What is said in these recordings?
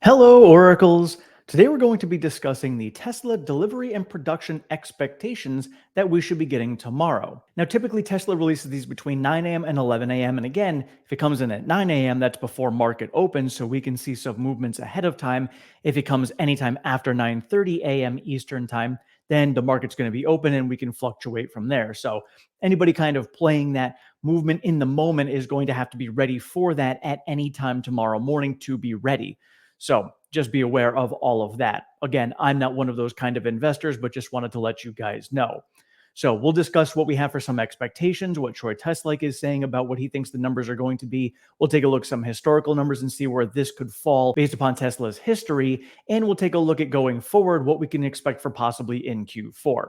Hello, Oracles. Today we're going to be discussing the Tesla delivery and production expectations that we should be getting tomorrow. Now, typically Tesla releases these between 9 a.m. and 11 a.m. And again, if it comes in at 9 a.m., that's before market opens, so we can see some movements ahead of time. If it comes anytime after 9:30 a.m. Eastern time, then the market's going to be open and we can fluctuate from there. So anybody kind of playing that movement in the moment is going to have to be ready for that at any time tomorrow morning to be ready. So just be aware of all of that. Again, I'm not one of those kind of investors, but just wanted to let you guys know. So we'll discuss what we have for some expectations, what Troy Teslake is saying about what he thinks the numbers are going to be. We'll take a look at some historical numbers and see where this could fall based upon Tesla's history. And we'll take a look at going forward, what we can expect for possibly in Q4.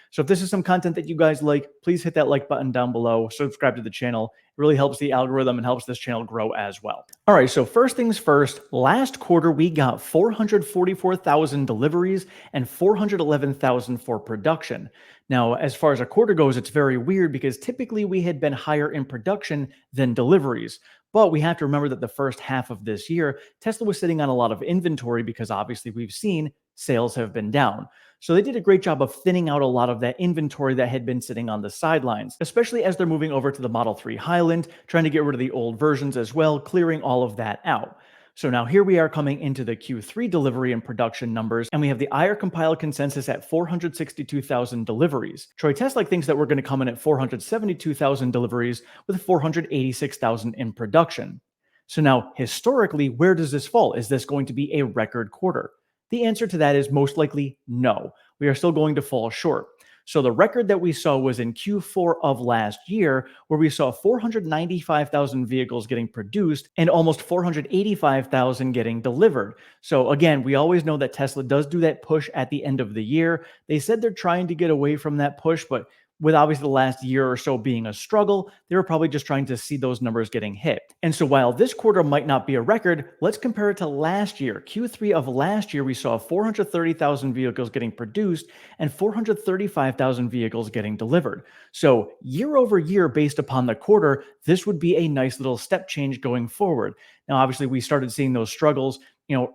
So if this is some content that you guys like, please hit that like button down below, subscribe to the channel. It really helps the algorithm and helps this channel grow as well. All right, so first things first, last quarter we got 444,000 deliveries and 411,000 for production. Now, as far as a quarter goes, it's very weird because typically we had been higher in production than deliveries. But we have to remember that the first half of this year, Tesla was sitting on a lot of inventory because obviously we've seen sales have been down. So they did a great job of thinning out a lot of that inventory that had been sitting on the sidelines, especially as they're moving over to the Model 3 Highland, trying to get rid of the old versions as well, clearing all of that out. So now here we are coming into the Q3 delivery and production numbers, and we have the IR compiled consensus at 462,000 deliveries. Troy Teslake thinks that we're going to come in at 472,000 deliveries with 486,000 in production. So now, historically, where does this fall? Is this going to be a record quarter? The answer to that is most likely no. We are still going to fall short. So the record that we saw was in Q4 of last year, where we saw 495,000 vehicles getting produced and almost 485,000 getting delivered. So again, we always know that Tesla does do that push at the end of the year. They said they're trying to get away from that push, but with obviously the last year or so being a struggle, they were probably just trying to see those numbers getting hit. And so while this quarter might not be a record, let's compare it to last year. Q3 of last year, we saw 430,000 vehicles getting produced and 435,000 vehicles getting delivered. So year over year, based upon the quarter, this would be a nice little step change going forward. Now, obviously, we started seeing those struggles,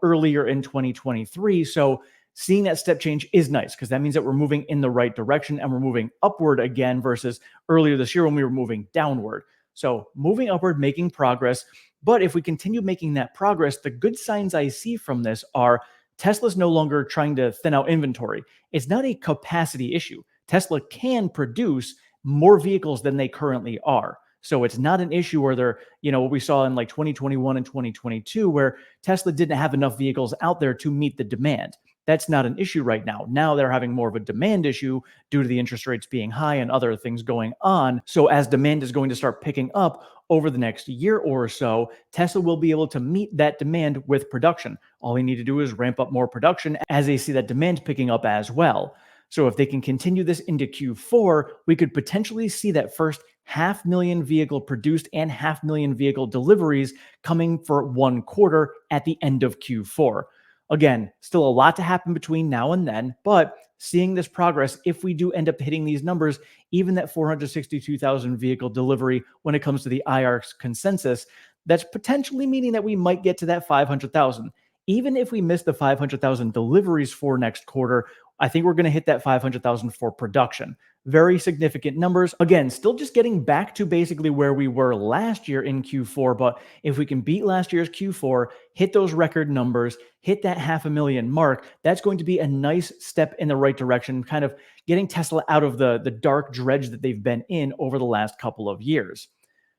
earlier in 2023. So seeing that step change is nice because that means that we're moving in the right direction and we're moving upward again versus earlier this year when we were moving downward. So moving upward, making progress. But if we continue making that progress, the good signs I see from this are Tesla's no longer trying to thin out inventory. It's not a capacity issue. Tesla can produce more vehicles than they currently are. So it's not an issue where they're, what we saw in like 2021 and 2022, where Tesla didn't have enough vehicles out there to meet the demand. That's not an issue right now. Now they're having more of a demand issue due to the interest rates being high and other things going on. So as demand is going to start picking up over the next year or so, Tesla will be able to meet that demand with production. All they need to do is ramp up more production as they see that demand picking up as well. So if they can continue this into Q4, we could potentially see that first 500,000 vehicle produced and 500,000 vehicle deliveries coming for one quarter at the end of Q4. Again, still a lot to happen between now and then, but seeing this progress, if we do end up hitting these numbers, even that 462,000 vehicle delivery when it comes to the IR consensus, that's potentially meaning that we might get to that 500,000. Even if we miss the 500,000 deliveries for next quarter, I think we're going to hit that 500,000 for production. Very significant numbers. Again, still just getting back to basically where we were last year in Q4. But if we can beat last year's Q4, hit those record numbers, hit that 500,000 mark, that's going to be a nice step in the right direction, kind of getting Tesla out of the dark dredge that they've been in over the last couple of years.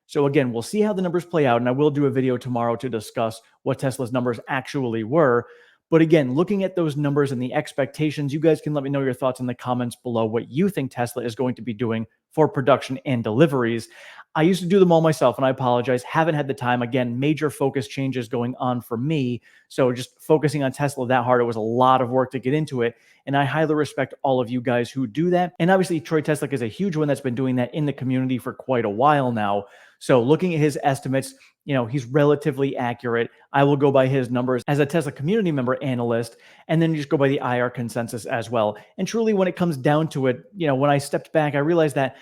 So again, we'll see how the numbers play out, and I will do a video tomorrow to discuss what Tesla's numbers actually were. But again, looking at those numbers and the expectations, you guys can let me know your thoughts in the comments below what you think Tesla is going to be doing for production and deliveries. I used to do them all myself, and I apologize. Haven't had the time. Again, major focus changes going on for me. So just focusing on Tesla that hard, it was a lot of work to get into it. And I highly respect all of you guys who do that. And obviously, Troy Teslake is a huge one that's been doing that in the community for quite a while now. So looking at his estimates, he's relatively accurate. I will go by his numbers as a Tesla community member analyst, and then just go by the IR consensus as well. And truly, when it comes down to it, when I stepped back, I realized that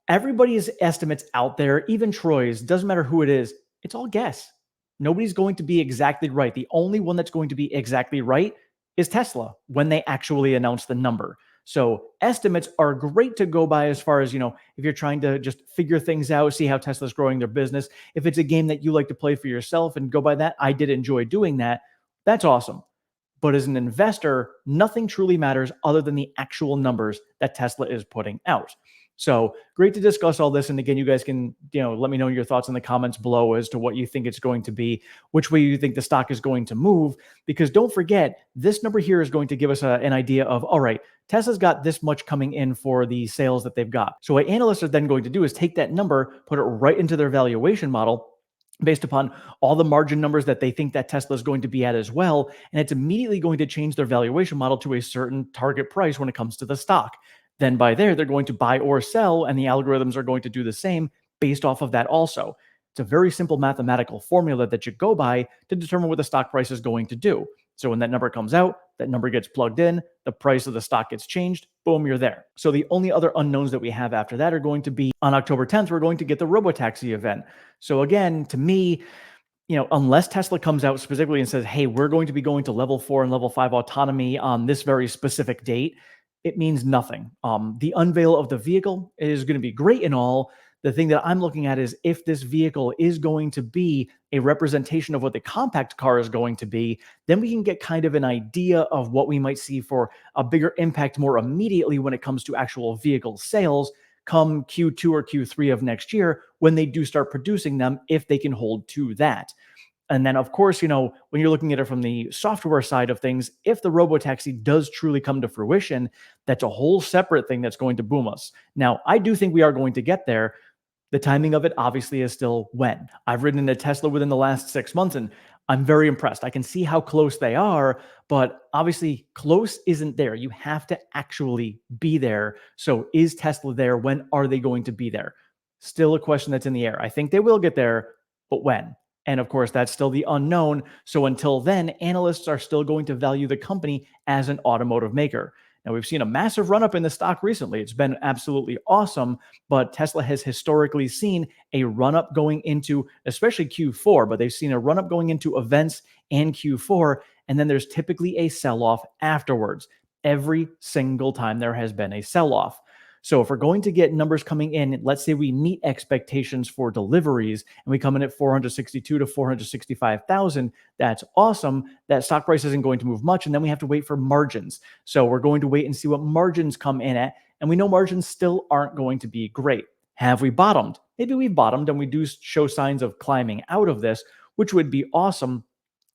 everybody's estimates out there, even Troy's, doesn't matter who it is, it's all guess. Nobody's going to be exactly right. The only one that's going to be exactly right is Tesla when they actually announce the number. So estimates are great to go by as far as, if you're trying to just figure things out, see how Tesla's growing their business. If it's a game that you like to play for yourself and go by that, I did enjoy doing that. That's awesome. But as an investor, nothing truly matters other than the actual numbers that Tesla is putting out. So great to discuss all this. And again, you guys can, let me know your thoughts in the comments below as to what you think it's going to be, which way you think the stock is going to move. Because don't forget, this number here is going to give us an idea of, all right, Tesla's got this much coming in for the sales that they've got. So what analysts are then going to do is take that number, put it right into their valuation model based upon all the margin numbers that they think that Tesla is going to be at as well. And it's immediately going to change their valuation model to a certain target price when it comes to the stock. Then by there, they're going to buy or sell, and the algorithms are going to do the same based off of that also. It's a very simple mathematical formula that you go by to determine what the stock price is going to do. So when that number comes out, that number gets plugged in, the price of the stock gets changed, boom, you're there. So the only other unknowns that we have after that are going to be on October 10th, we're going to get the robotaxi event. So again, to me, unless Tesla comes out specifically and says, hey, we're going to be going to level 4 and level 5 autonomy on this very specific date, it means nothing. The unveil of the vehicle is going to be great and all. The thing that I'm looking at is if this vehicle is going to be a representation of what the compact car is going to be, then we can get kind of an idea of what we might see for a bigger impact more immediately when it comes to actual vehicle sales come Q2 or Q3 of next year when they do start producing them, if they can hold to that. And then, of course, when you're looking at it from the software side of things, if the robotaxi does truly come to fruition, that's a whole separate thing that's going to boom us. Now, I do think we are going to get there. The timing of it obviously is still when. I've ridden in a Tesla within the last 6 months, and I'm very impressed. I can see how close they are, but obviously close isn't there. You have to actually be there. So is Tesla there? When are they going to be there? Still a question that's in the air. I think they will get there, but when? And of course, that's still the unknown. So until then, analysts are still going to value the company as an automotive maker. Now, we've seen a massive run up in the stock recently. It's been absolutely awesome, but Tesla has historically seen a run up going into, especially Q4, but they've seen a run up going into events and Q4, and then there's typically a sell off afterwards. Every single time there has been a sell off. So if we're going to get numbers coming in, let's say we meet expectations for deliveries and we come in at 462 to 465,000, that's awesome. That stock price isn't going to move much. And then we have to wait for margins. So we're going to wait and see what margins come in at. And we know margins still aren't going to be great. Have we bottomed? Maybe we've bottomed and we do show signs of climbing out of this, which would be awesome.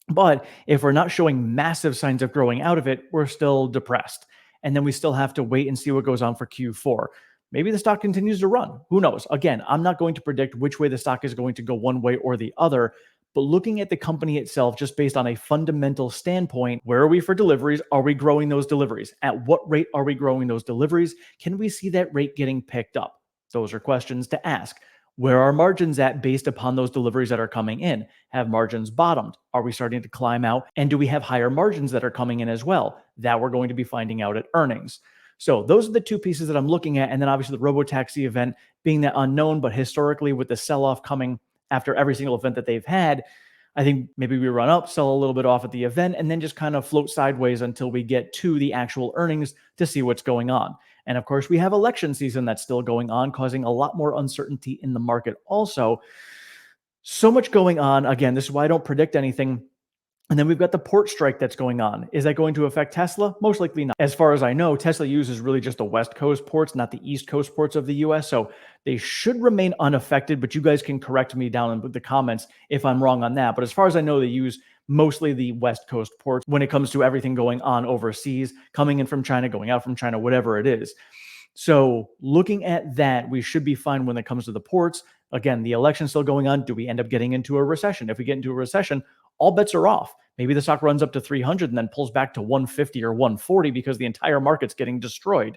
But if we're not showing massive signs of growing out of it, we're still depressed. And then we still have to wait and see what goes on for Q4. Maybe the stock continues to run. Who knows? Again, I'm not going to predict which way the stock is going to go one way or the other. But looking at the company itself, just based on a fundamental standpoint, where are we for deliveries? Are we growing those deliveries? At what rate are we growing those deliveries? Can we see that rate getting picked up? Those are questions to ask. Where are margins at based upon those deliveries that are coming in? Have margins bottomed? Are we starting to climb out? And do we have higher margins that are coming in as well? That we're going to be finding out at earnings. So those are the two pieces that I'm looking at. And then obviously the robotaxi event being that unknown, but historically with the sell-off coming after every single event that they've had, I think maybe we run up, sell a little bit off at the event, and then just kind of float sideways until we get to the actual earnings to see what's going on. And of course, we have election season that's still going on, causing a lot more uncertainty in the market also. So much going on. Again, this is why I don't predict anything. And then we've got the port strike that's going on. Is that going to affect Tesla? Most likely not. As far as I know, Tesla uses really just the West Coast ports, not the East Coast ports of the US. So they should remain unaffected, but you guys can correct me down in the comments if I'm wrong on that. But as far as I know, they use mostly the West Coast ports when it comes to everything going on overseas, coming in from China, going out from China, whatever it is. So looking at that, we should be fine when it comes to the ports. Again, the election's still going on. Do we end up getting into a recession? If we get into a recession, all bets are off. Maybe the stock runs up to 300 and then pulls back to 150 or 140 because the entire market's getting destroyed.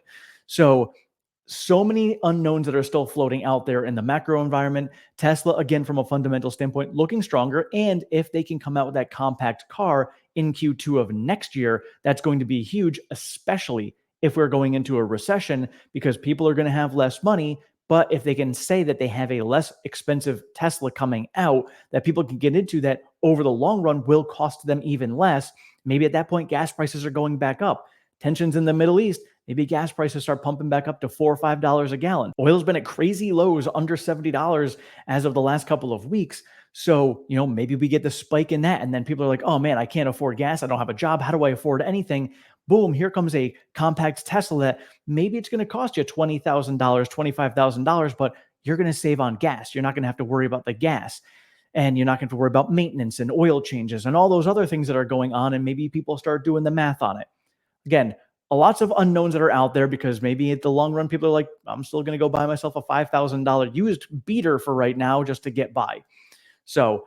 So many unknowns that are still floating out there in the macro environment. Tesla, again, from a fundamental standpoint, looking stronger. And if they can come out with that compact car in Q2 of next year, that's going to be huge, especially if we're going into a recession, because people are going to have less money. But if they can say that they have a less expensive Tesla coming out that people can get into that over the long run will cost them even less, maybe at that point gas prices are going back up. Tensions in the Middle East, maybe gas prices start pumping back up to $4 or $5 a gallon. Oil's been at crazy lows under $70 as of the last couple of weeks. So, maybe we get the spike in that. And then people are like, oh man, I can't afford gas. I don't have a job. How do I afford anything? Boom, here comes a compact Tesla that maybe it's going to cost you $20,000, $25,000, but you're going to save on gas. You're not going to have to worry about the gas. And you're not going to have to worry about maintenance and oil changes and all those other things that are going on. And maybe people start doing the math on it. Again, lots of unknowns that are out there because maybe at the long run, people are like, I'm still going to go buy myself a $5,000 used beater for right now just to get by. So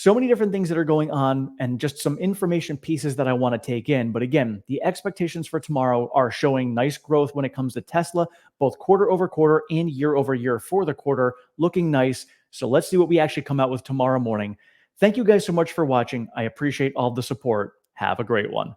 many different things that are going on and just some information pieces that I want to take in. But again, the expectations for tomorrow are showing nice growth when it comes to Tesla, both quarter over quarter and year over year for the quarter, looking nice. So let's see what we actually come out with tomorrow morning. Thank you guys so much for watching. I appreciate all the support. Have a great one.